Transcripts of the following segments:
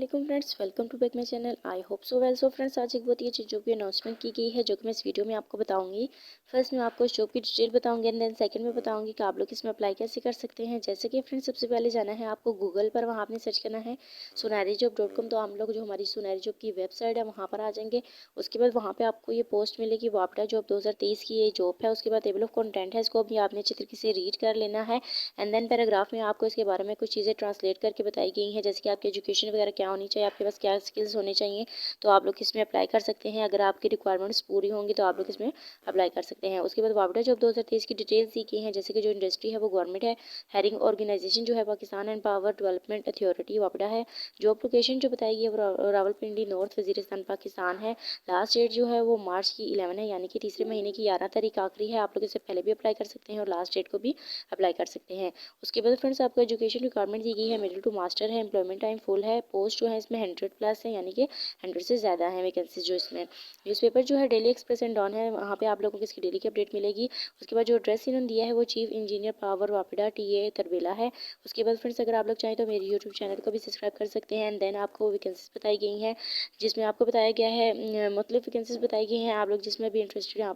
वालेकुम friends, welcome to back my channel. I hope so well. So friends, आज एक बहुत ही अच्छी जॉब की अनाउंसमेंट की गई है जो कि मैं इस वीडियो में आपको बताऊंगी। फर्स्ट मैं आपको इस जॉब की डिटेल बताऊंगी एंड देन सेकंड में बताऊंगी कि आप लोग इसमें अप्लाई कैसे कर सकते हैं। जैसे कि फ्रेंड्स, सबसे पहले जाना है आपको गूगल पर, वहाँ आपने सर्च करना है sunarijob.com। तो हम लोग जो हमारी सुनहरी जॉब की वेबसाइट है वहाँ पर आ जाएंगे। उसके बाद वहाँ पर आपको ये पोस्ट मिलेगी, वापडा जॉब 2023 की ये जॉब है। उसके बाद टेबल ऑफ कंटेंट है, इसको भी आपने अच्छी तरीके से रीड कर लेना है एंड देन पैराग्राफ में आपको इसके बारे में कुछ चीज़ें ट्रांसलेट करके बताई गई हैं, जैसे कि आपकी एजुकेशन वगैरह क्या होनी चाहिए, आपके पास क्या स्किल्स होने चाहिए। तो आप लोग इसमें अप्लाई कर सकते हैं। अगर आपकी रिक्वायरमेंट्स पूरी होंगी तो आप लोग इसमें अप्लाई कर सकते हैं। उसके बाद वापडा जॉब 2023 की डिटेल्स दी गई हैं, जैसे कि जो इंडस्ट्री है वो गवर्नमेंट है। हायरिंग ऑर्गेनाइजेशन जो है Pakistan and Power Development Authority वापडा है। जॉब लोकेशन जो बताई गई है वो रावलपिंडी नॉर्थ वजीरिस्तान पाकिस्तान है। लास्ट डेट जो है वो मार्च की 11 है, यानी कि तीसरे महीने की 11 तारीख आखिरी है। आप लोग इससे पहले भी अप्लाई कर सकते हैं और लास्ट डेट को भी अप्लाई कर सकते हैं। उसके बाद फ्रेंड्स, आपको एजुकेशन रिक्वायरमेंट दी गई है, मिडिल टू मास्टर है, एम्प्लॉयमेंट टाइम फुल है, पोस्ट जो है इसमें 100+ है, यानी कि 100 से ज़्यादा है वैकेंसीज जो इसमें। न्यूज़पेपर जो है डेली एक्सप्रेस एंड डॉन है, वहाँ पे आप लोगों को इसकी डेली की अपडेट मिलेगी। उसके बाद जो एड्रेस इन्होंने दिया है वो चीफ इंजीनियर पावर वापडा TA तरबेला है। उसके बाद फ्रेंड्स, अगर आप लोग चाहें तो मेरी यूट्यूब चैनल को भी सब्सक्राइब कर सकते हैं एंड देन आपको वैकेंसीज बताई गई हैं, जिसमें आपको बताया गया है मतलब वैकेंसीज बताई गई हैं। आप लोग जिसमें भी इंटरेस्टेड हैं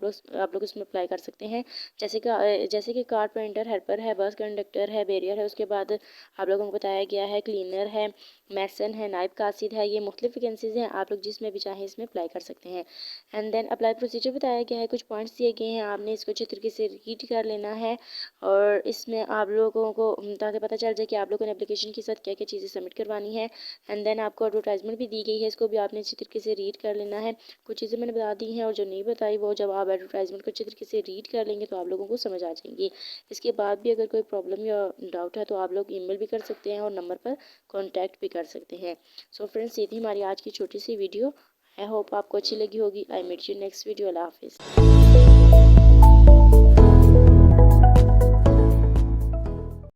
आप लोग उसमें अप्लाई कर सकते हैं। जैसे कि कारपेंटर हेल्पर है, बस कंडक्टर है, बैरियर है। उसके बाद आप लोगों को बताया गया है क्लीनर है, मैसन है, नायब कासिद है। ये मुख्तलिफ वैकेंसीज़ हैं, आप लोग जिसमें भी चाहें इसमें अप्लाई कर सकते हैं। एंड देन अप्लाई प्रोसीजर बताया गया है, कुछ पॉइंट्स दिए गए हैं, आपने इसको अच्छे तरीके से रीड कर लेना है और इसमें आप लोगों को ताकि पता चल जाए कि आप लोगों ने एप्लीकेशन के साथ क्या क्या चीज़ें सबमिट करवानी है। एंड देन आपको एडवर्टाइजमेंट भी दी गई है, इसको भी आपने अच्छी तरीके से रीड कर लेना है। कुछ चीज़ें मैंने बता दी हैं और जो नहीं बताई वो जब आप एडवर्टाइजमेंट को अच्छे तरीके से रीड कर लेंगे तो आप लोगों को समझ आ जाएंगी। इसके बाद भी अगर कोई प्रॉब्लम या डाउट है तो आप लोग ईमेल भी कर सकते हैं और नंबर पर कॉन्टैक्ट भी कर सकते हैं। सो फ्रेंड्स, ये थी हमारी आज की छोटी सी वीडियो। आई होप आपको अच्छी लगी होगी। I meet you next video. अल्लाह हाफिज़।